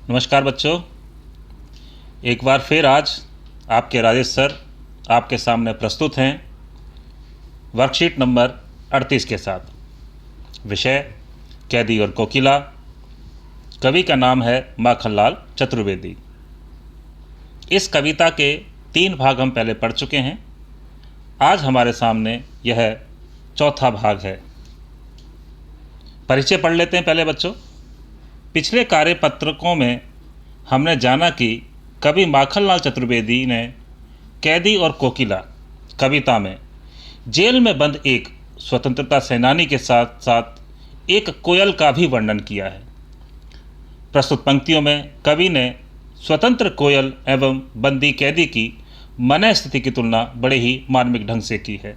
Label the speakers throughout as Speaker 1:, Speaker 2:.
Speaker 1: नमस्कार बच्चों। एक बार फिर आज आपके राजेश सर आपके सामने प्रस्तुत हैं वर्कशीट नंबर 38 के साथ। विषय कैदी और कोकिला। कवि का नाम है माखनलाल चतुर्वेदी। इस कविता के 3 भाग हम पहले पढ़ चुके हैं। आज हमारे सामने यह चौथा भाग है। परिचय पढ़ लेते हैं पहले बच्चों। पिछले कार्यपत्रकों में हमने जाना कि कवि माखनलाल चतुर्वेदी ने कैदी और कोकिला कविता में जेल में बंद एक स्वतंत्रता सेनानी के साथ साथ एक कोयल का भी वर्णन किया है। प्रस्तुत पंक्तियों में कवि ने स्वतंत्र कोयल एवं बंदी कैदी की मन स्थिति की तुलना बड़े ही मार्मिक ढंग से की है।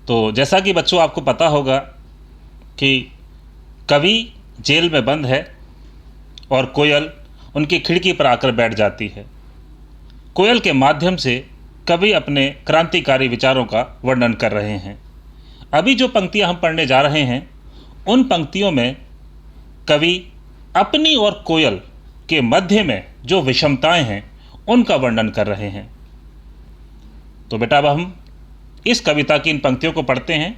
Speaker 1: तो जैसा कि बच्चों आपको पता होगा कि कवि जेल में बंद है और कोयल उनकी खिड़की पर आकर बैठ जाती है। कोयल के माध्यम से कवि अपने क्रांतिकारी विचारों का वर्णन कर रहे हैं। अभी जो पंक्तियां हम पढ़ने जा रहे हैं उन पंक्तियों में कवि अपनी और कोयल के मध्य में जो विषमताएं हैं उनका वर्णन कर रहे हैं। तो बेटा अब हम इस कविता की इन पंक्तियों को पढ़ते हैं।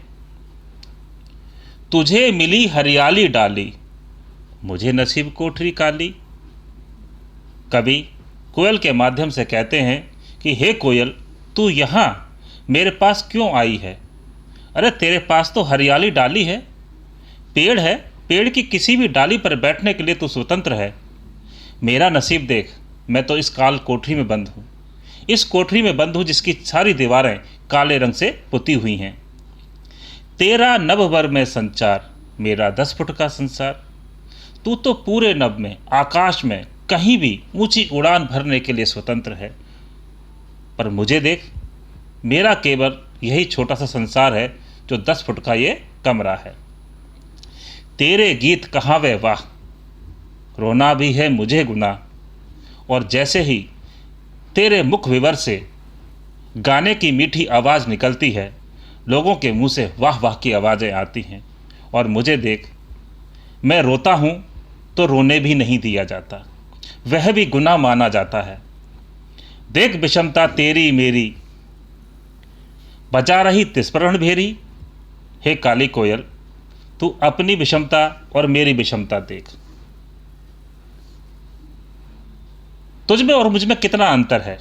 Speaker 1: तुझे मिली हरियाली डाली, मुझे नसीब कोठरी काली। कवि कोयल के माध्यम से कहते हैं कि हे कोयल, तू यहाँ मेरे पास क्यों आई है? अरे तेरे पास तो हरियाली डाली है, पेड़ है, पेड़ की किसी भी डाली पर बैठने के लिए तू स्वतंत्र है। मेरा नसीब देख, मैं तो इस काल कोठरी में बंद हूँ। इस कोठरी में बंद हूँ जिसकी सारी दीवारें काले रंग से पुती हुई हैं। तेरा नभ भर में संचार, मेरा 10 फुट का संसार। तू तो पूरे नभ में, आकाश में कहीं भी ऊंची उड़ान भरने के लिए स्वतंत्र है, पर मुझे देख, मेरा केवल यही छोटा सा संसार है जो 10 फुट का ये कमरा है। तेरे गीत कहावे वाह, रोना भी है मुझे गुनाह। और जैसे ही तेरे मुख विवर से गाने की मीठी आवाज़ निकलती है, लोगों के मुंह से वाह वाह की आवाज़ें आती हैं। और मुझे देख, मैं रोता हूँ तो रोने भी नहीं दिया जाता, वह भी गुनाह माना जाता है। देख विषमता तेरी मेरी, बजा रही तिस्परण भेरी। हे काली कोयल, तू अपनी विषमता और मेरी विषमता देख। तुझ में और मुझ में कितना अंतर है।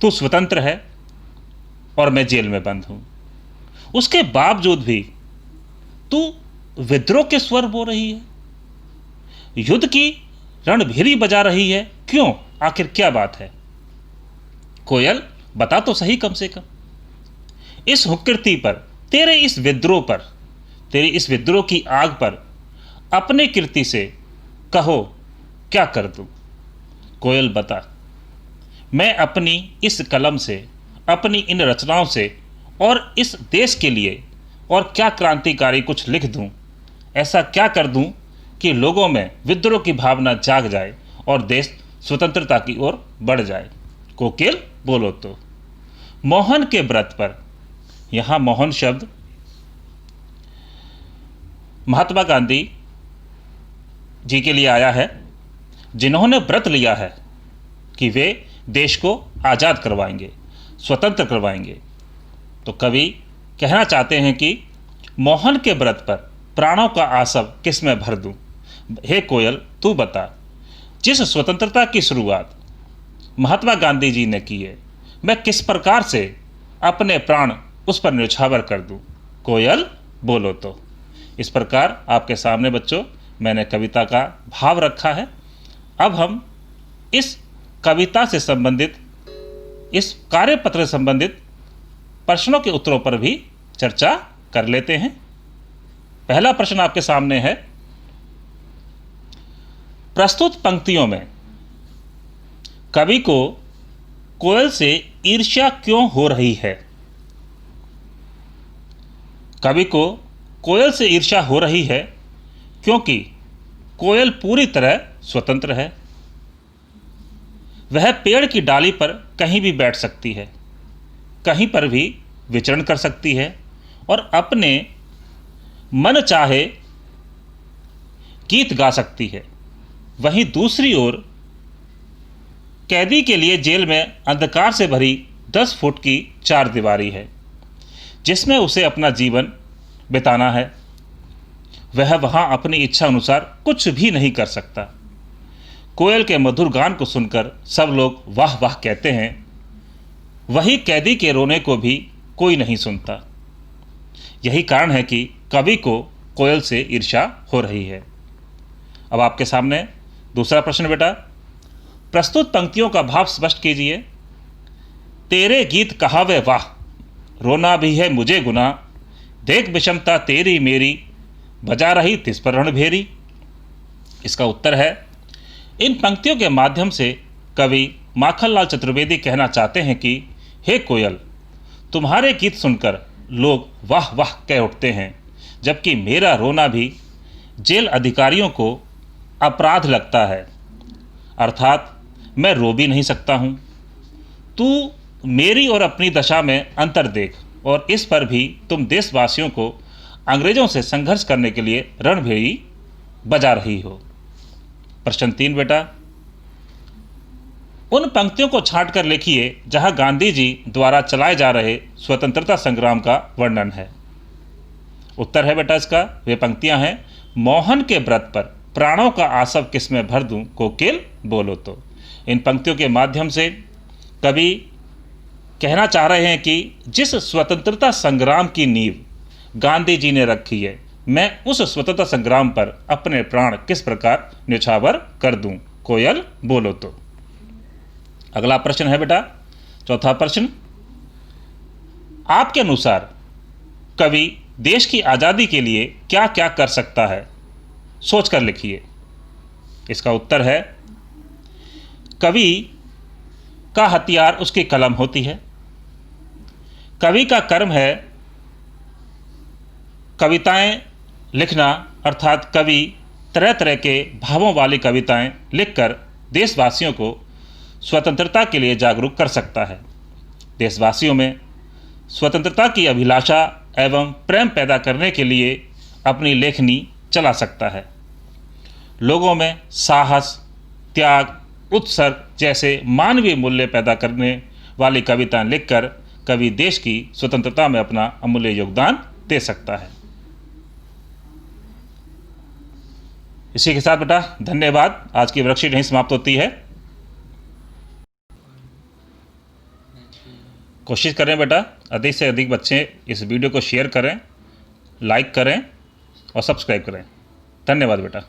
Speaker 1: तू स्वतंत्र है और मैं जेल में बंद हूं। उसके बावजूद भी तू विद्रोह के स्वर बो रही है, युद्ध की रणभेरी बजा रही है। क्यों? आखिर क्या बात है? कोयल बता तो सही कम से कम। इस हुक्कृति पर, तेरे इस विद्रोह पर, तेरी इस विद्रोह की आग पर अपने कीर्ति से कहो क्या कर दूं? कोयल बता। मैं अपनी इस कलम से, अपनी इन रचनाओं से और इस देश के लिए और क्या क्रांतिकारी कुछ लिख दूं, ऐसा क्या कर दूं कि लोगों में विद्रोह की भावना जाग जाए और देश स्वतंत्रता की ओर बढ़ जाए। कोकिल बोलो तो। मोहन के व्रत पर, यहाँ मोहन शब्द महात्मा गांधी जी के लिए आया है, जिन्होंने व्रत लिया है कि वे देश को आज़ाद करवाएंगे, स्वतंत्र करवाएंगे। तो कवि कहना चाहते हैं कि मोहन के व्रत पर प्राणों का आसव किस में भर दूं? हे कोयल, तू बता। जिस स्वतंत्रता की शुरुआत महात्मा गांधी जी ने की है, मैं किस प्रकार से अपने प्राण उस पर न्यौछावर कर दूं? कोयल बोलो तो। इस प्रकार आपके सामने बच्चों मैंने कविता का भाव रखा है। अब हम इस कविता से संबंधित, इस कार्यपत्र से संबंधित प्रश्नों के उत्तरों पर भी चर्चा कर लेते हैं। पहला प्रश्न आपके सामने है, प्रस्तुत पंक्तियों में कवि को कोयल से ईर्ष्या क्यों हो रही है? कवि को कोयल से ईर्ष्या हो रही है क्योंकि कोयल पूरी तरह स्वतंत्र है। वह पेड़ की डाली पर कहीं भी बैठ सकती है, कहीं पर भी विचरण कर सकती है और अपने मन चाहे गीत गा सकती है। वहीं दूसरी ओर कैदी के लिए जेल में अंधकार से भरी 10 फुट की चारदीवारी है, जिसमें उसे अपना जीवन बिताना है। वह वहां अपनी इच्छा अनुसार कुछ भी नहीं कर सकता। कोयल के मधुर गान को सुनकर सब लोग वाह वाह कहते हैं। वही कैदी के रोने को भी कोई नहीं सुनता। यही कारण है कि कवि को कोयल से ईर्ष्या हो रही है। अब आपके सामने दूसरा प्रश्न बेटा। प्रस्तुत पंक्तियों का भाव स्पष्ट कीजिए। तेरे गीत कहावे वाह, रोना भी है मुझे गुनाह, देख विषमता तेरी मेरी, बजा रही तिस पर रणभेरी। इसका उत्तर है, इन पंक्तियों के माध्यम से कवि माखनलाल चतुर्वेदी कहना चाहते हैं कि हे कोयल, तुम्हारे गीत सुनकर लोग वाह वाह कह उठते हैं, जबकि मेरा रोना भी जेल अधिकारियों को अपराध लगता है, अर्थात मैं रो भी नहीं सकता हूँ। तू मेरी और अपनी दशा में अंतर देख, और इस पर भी तुम देशवासियों को अंग्रेजों से संघर्ष करने के लिए रणभेरी बजा रही हो। प्रश्न 3 बेटा। उन पंक्तियों को छांटकर लिखिए जहां गांधी जी द्वारा चलाए जा रहे स्वतंत्रता संग्राम का वर्णन है। उत्तर है बेटा इसका, वे पंक्तियां हैं, मोहन के व्रत पर प्राणों का आसव किसमें भर दूं, कोकिल बोलो तो। इन पंक्तियों के माध्यम से कवि कहना चाह रहे हैं कि जिस स्वतंत्रता संग्राम की नींव गांधी जी ने रखी है, मैं उस स्वतंत्रता संग्राम पर अपने प्राण किस प्रकार न्यौछावर कर दूं, कोयल बोलो तो। अगला प्रश्न है बेटा, चौथा प्रश्न। आपके अनुसार कवि देश की आज़ादी के लिए क्या क्या कर सकता है, सोचकर लिखिए। इसका उत्तर है, कवि का हथियार उसकी कलम होती है। कवि का कर्म है कविताएं लिखना, अर्थात कवि तरह तरह के भावों वाली कविताएं लिखकर देशवासियों को स्वतंत्रता के लिए जागरूक कर सकता है। देशवासियों में स्वतंत्रता की अभिलाषा एवं प्रेम पैदा करने के लिए अपनी लेखनी चला सकता है। लोगों में साहस, त्याग, उत्सर्ग जैसे मानवीय मूल्य पैदा करने वाली कविताएं लिखकर कवि देश की स्वतंत्रता में अपना अमूल्य योगदान दे सकता है। इसी के साथ बेटा धन्यवाद। आज की वर्कशीट यहीं समाप्त होती है। कोशिश करें बेटा अधिक से अधिक बच्चे इस वीडियो को शेयर करें, लाइक करें और सब्सक्राइब करें। धन्यवाद बेटा।